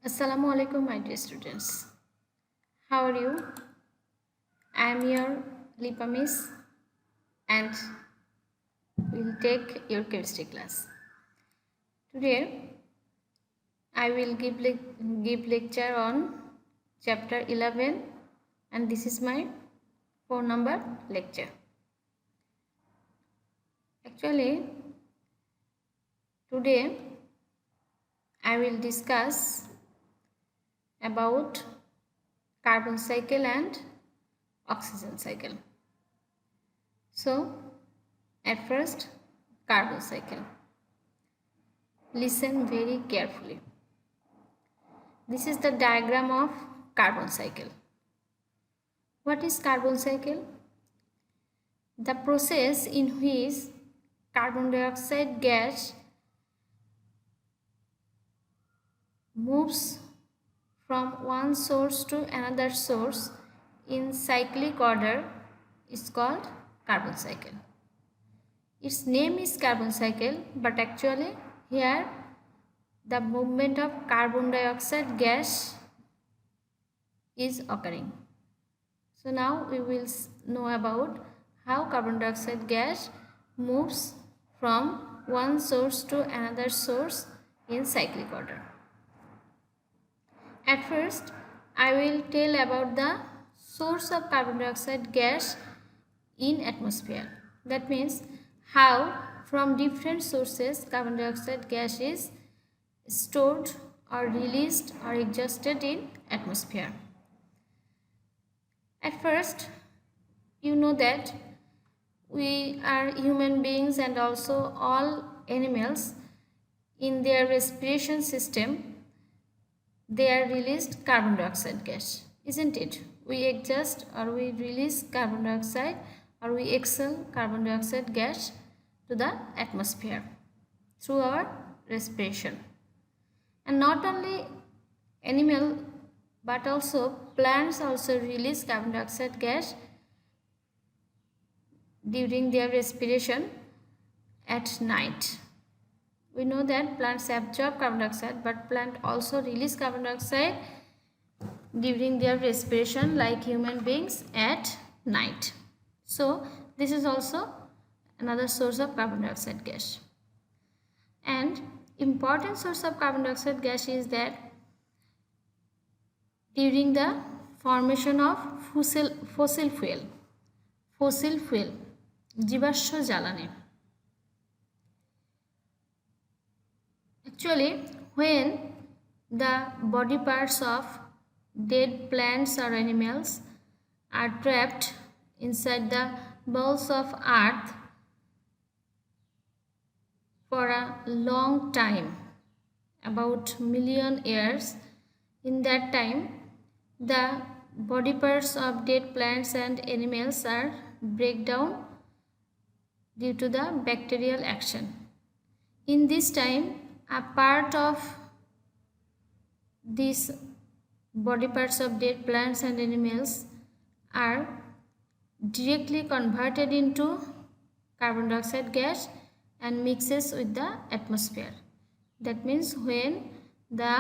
Assalamu alaikum, my dear students. How are you? I am your Lipa Miss and will take your chemistry class. Today I will give lecture on chapter 11 and this is my 4 number lecture. Actually, today I will discuss about carbon cycle and oxygen cycle. So, at first, carbon cycle. Listen very carefully. This is the diagram of carbon cycle. What is carbon cycle? The process in which carbon dioxide gas moves from one source to another source in cyclic order is called carbon cycle. Its name is carbon cycle, but actually here the movement of carbon dioxide gas is occurring. So now we will know about how carbon dioxide gas moves from one source to another source in cyclic order. At first, I will tell about the source of carbon dioxide gas in atmosphere. That means how from different sources carbon dioxide gas is stored or released or exhausted in atmosphere. At first, you know that we are human beings and also all animals in their respiration system, they are released carbon dioxide gas, isn't it? We exhaust or we release carbon dioxide or we exhale carbon dioxide gas to the atmosphere through our respiration. And not only animal but also plants also release carbon dioxide gas during their respiration at night. We know that plants absorb carbon dioxide, but plant also release carbon dioxide during their respiration like human beings at night. So this is also another source of carbon dioxide gas. And important source of carbon dioxide gas is that during the formation of fossil fuel, জীবাশ্ম জ্বালানি. Actually, when the body parts of dead plants or animals are trapped inside the bowels of earth for a long time, about million years, in that time the body parts of dead plants and animals are break down due to the bacterial action. In this time, a part of these body parts of dead plants and animals are directly converted into carbon dioxide gas and mixes with the atmosphere. That means when the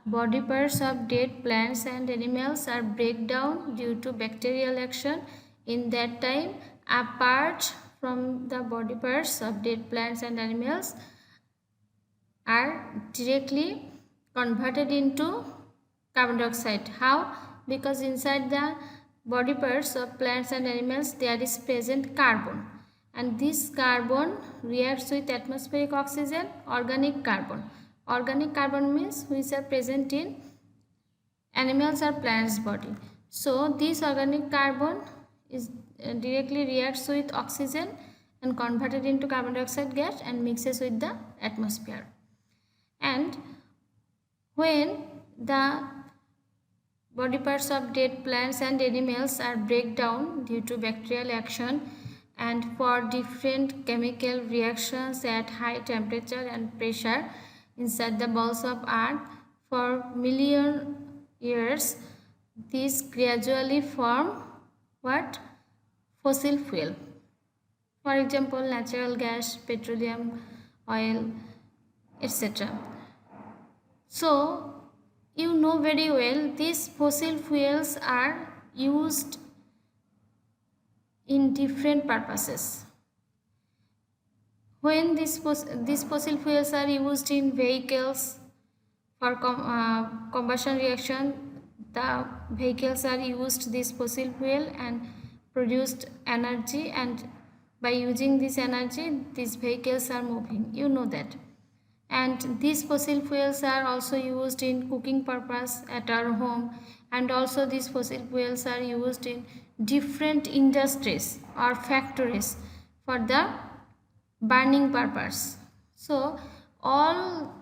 body parts of dead plants and animals are break down due to bacterial action, in that time a part from the body parts of dead plants and animals are directly converted into carbon dioxide. How? Because inside the body parts of plants and animals there is present carbon, and this carbon reacts with atmospheric oxygen, organic carbon. Organic carbon means which are present in animals or plants body. So this organic carbon is directly reacts with oxygen and converted into carbon dioxide gas and mixes with the atmosphere. And when the body parts of dead plants and animals are break down due to bacterial action and for different chemical reactions at high temperature and pressure inside the bowels of earth for million years, these gradually form what? Fossil fuel. For example, natural gas, petroleum, oil, etc. So you know very well these fossil fuels are used in different purposes. When these fossil fuels are used in vehicles for combustion reaction, the vehicles are used this fossil fuel and produced energy, and by using this energy these vehicles are moving, you know that. And these fossil fuels are also used in cooking purpose at our home, and also these fossil fuels are used in different industries or factories for the burning purpose. So all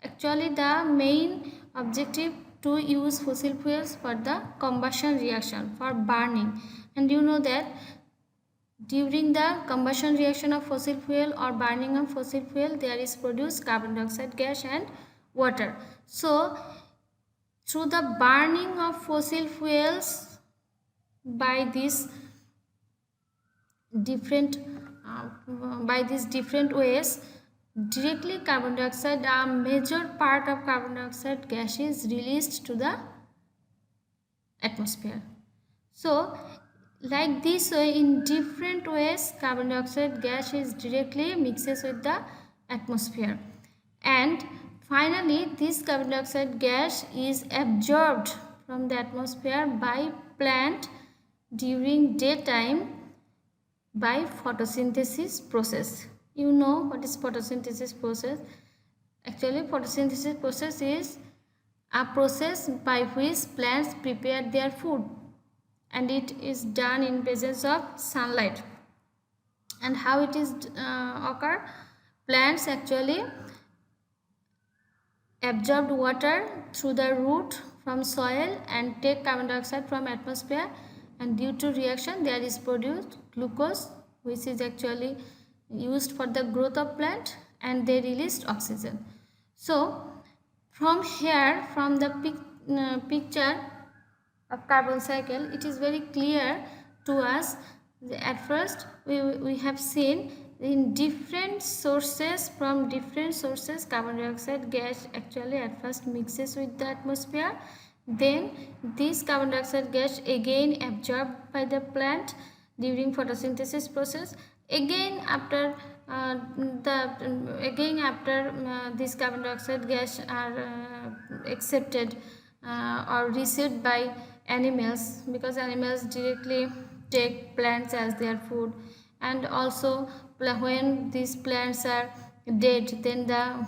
actually the main objective to use fossil fuels for the combustion reaction for burning. And you know that during the combustion reaction of fossil fuel or burning of fossil fuel, there is produced carbon dioxide gas and water. So through the burning of fossil fuels by these different ways, directly carbon dioxide, a major part of carbon dioxide gas is released to the atmosphere. So like this way, in different ways carbon dioxide gas is directly mixes with the atmosphere, and finally this carbon dioxide gas is absorbed from the atmosphere by plant during daytime by photosynthesis process. You know what is photosynthesis process? Actually photosynthesis process is a process by which plants prepare their food, and it is done in presence of sunlight. And how it is occur? Plants actually absorb water through the root from soil and take carbon dioxide from atmosphere, and due to reaction there is produced glucose, which is actually used for the growth of plant, and they released oxygen. So from here, from the picture of carbon cycle, it is very clear to us. At first we have seen in different sources, from different sources carbon dioxide gas actually at first mixes with the atmosphere, then this carbon dioxide gas again absorbed by the plant during photosynthesis process, again after this carbon dioxide gas are accepted or received by animals, because animals directly take plants as their food, and also when these plants are dead, then the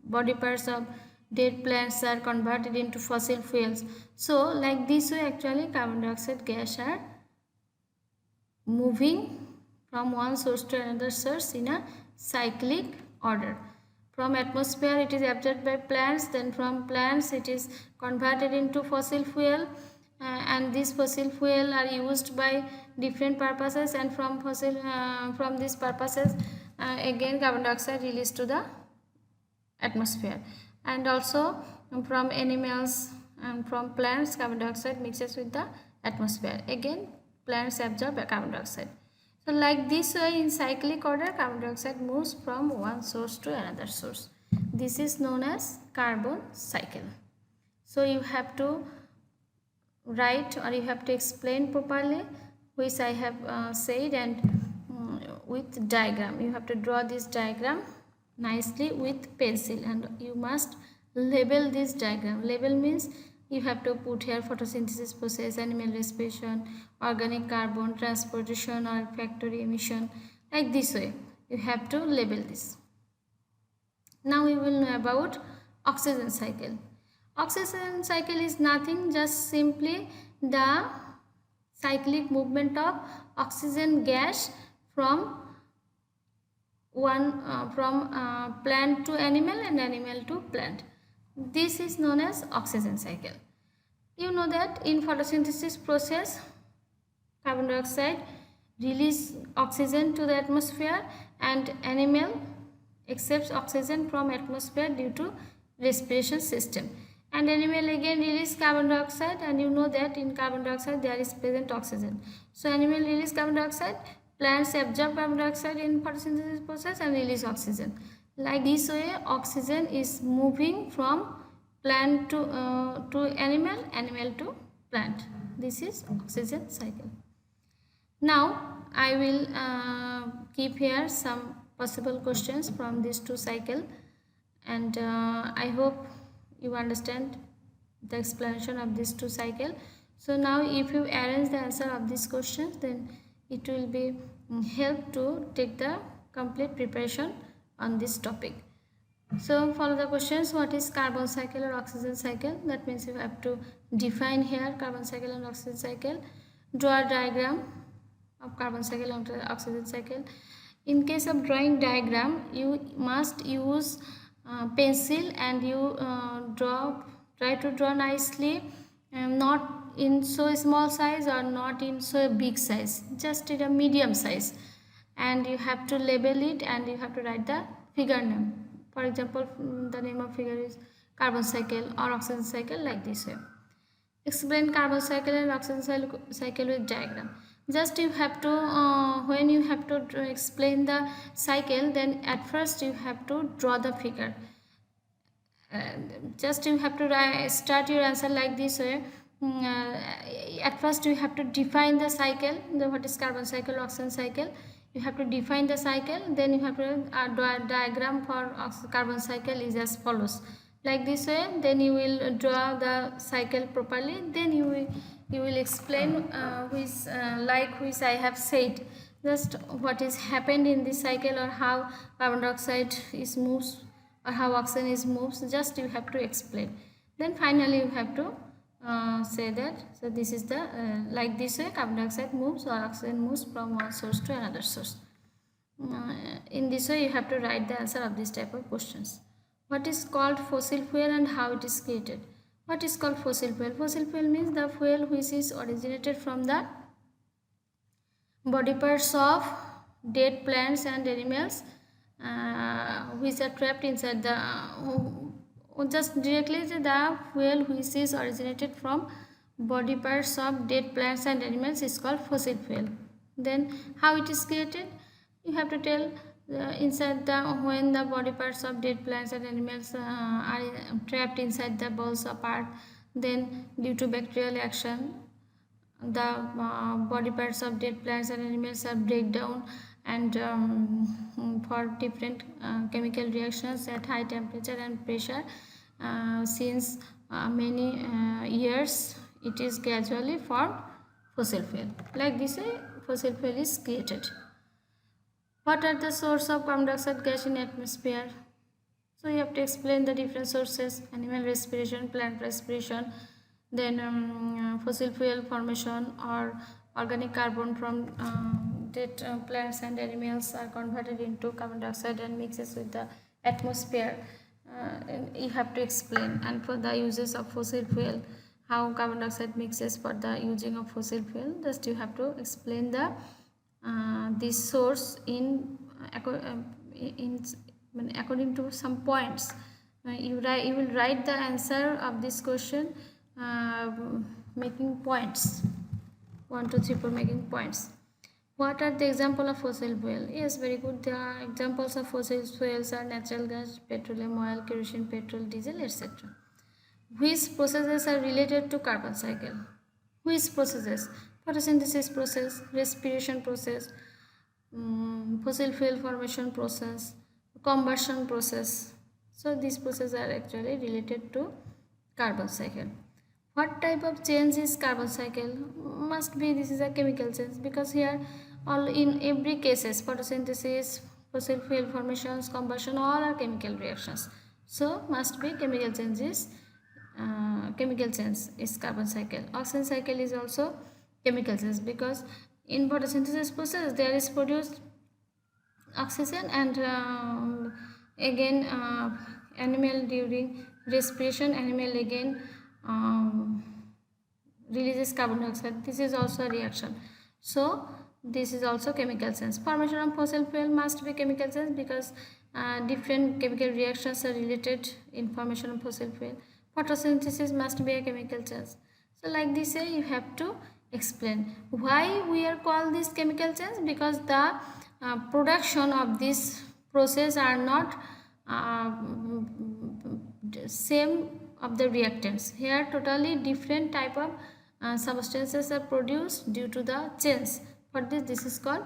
body parts of dead plants are converted into fossil fuels. So like this way actually carbon dioxide gas are moving from one source to another source in a cyclic order. From atmosphere it is absorbed by plants, then from plants it is converted into fossil fuel, and these fossil fuel are used by different purposes, and from these purposes again carbon dioxide released to the atmosphere. And also from animals and from plants carbon dioxide mixes with the atmosphere, again plants absorb carbon dioxide. So like this way in cyclic order carbon dioxide moves from one source to another source. This is known as carbon cycle. So you have to write or you have to explain properly, which I have said, and with diagram. You have to draw this diagram nicely with pencil, and you must label this diagram. Label means you have to put here photosynthesis process, animal respiration, organic carbon transportation or factory emission, like this way you have to label this. Now we will know about oxygen cycle. Oxygen cycle is nothing, just simply the cyclic movement of oxygen gas from plant to animal and animal to plant. This is known as oxygen cycle. You know that in photosynthesis process carbon dioxide release oxygen to the atmosphere, and animal accepts oxygen from atmosphere due to respiration system, and animal again release carbon dioxide, and you know that in carbon dioxide there is present oxygen. So animal release carbon dioxide, plants absorb carbon dioxide in photosynthesis process and release oxygen. Like this way oxygen is moving from plant to animal, animal to plant. This is oxygen cycle. Now I will keep here some possible questions from these two cycle, and I hope you understand the explanation of these two cycle. So now if you arrange the answer of these questions, then it will be help to take the complete preparation on this topic. So follow the questions. What is carbon cycle or oxygen cycle? That means you have to define here carbon cycle and oxygen cycle. Draw a diagram of carbon cycle and oxygen cycle. In case of drawing diagram, you must use pencil, and you try to draw nicely, not in so small size or not in so big size, just in a medium size, and you have to label it, and you have to write the figure name. For example, the name of figure is carbon cycle or oxygen cycle, like this way. Explain carbon cycle and oxygen cycle with diagram. Just you have to when you have to explain the cycle, then at first you have to draw the figure. Just you have to start your answer like this way. At first you have to define the cycle, what is carbon cycle, oxygen cycle. You have to define the cycle, then you have to draw a diagram for carbon cycle is as follows, like this way. Then you will draw the cycle properly, then you will explain which I have said, just what is happened in this cycle, or how carbon dioxide is moves, or how oxygen is moves. Just you have to explain, then finally you have to say that, so this is the like this way carbon dioxide moves or oxygen moves from one source to another source. In this way you have to write the answer of this type of questions. What is called fossil fuel and how it is created? What is called fossil fuel? Fossil fuel means the fuel which is originated from the body parts of dead plants and animals, which are trapped inside the just directly the fuel which is originated from body parts of dead plants and animals is called fossil fuel. Then how it is created? You have to tell inside the when the body parts of dead plants and animals are trapped inside the balls of earth, then due to bacterial action, the body parts of dead plants and animals are break down, and for different chemical reactions at high temperature and pressure, since many years, it is gradually formed fossil fuel. Like this way fossil fuel is created. What are the source of carbon dioxide gas in atmosphere? So you have to explain the different sources: animal respiration, plant respiration, then fossil fuel formation, or organic carbon from dead plants and animals are converted into carbon dioxide and mixes with the atmosphere. And you have to explain. And for the uses of fossil fuel, how carbon dioxide mixes for the using of fossil fuel, just you have to explain the this source in according to some points. You will write the answer of this question making points, 1 2 3 4, making points. What are the example of fossil fuel? Yes, very good. The examples of fossil fuels are natural gas, petroleum oil, kerosene, petrol, diesel, etc. Which processes are related to carbon cycle? Which processes? Photosynthesis process, respiration process, fossil fuel formation process, combustion process. So these processes are actually related to carbon cycle. What type of change is carbon cycle? Must be this is a chemical change, because here all in every cases photosynthesis, fossil fuel formations, combustion, all are chemical reactions. So must be chemical changes. Chemical change is carbon cycle. Oxygen cycle is also chemical change, because in photosynthesis process there is produced oxygen, and again animal during respiration, animal again releases carbon dioxide. This is also a reaction. So this is also chemical change. Formation of fossil fuel must be chemical change, because different chemical reactions are related in formation of fossil fuel. Photosynthesis must be a chemical change. So like this way you have to explain why we are called this chemical change, because the production of this process are not same of the reactants. Here totally different type of substances are produced due to the change. For this is called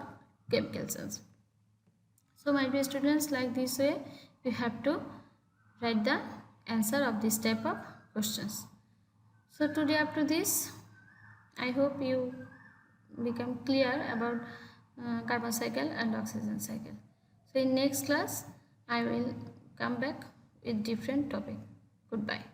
chemical change. So my dear students, like this way you have to write the answer of this type of questions. So today up to this, I hope you become clear about carbon cycle and oxygen cycle. So in next class I will come back with different topic. Goodbye.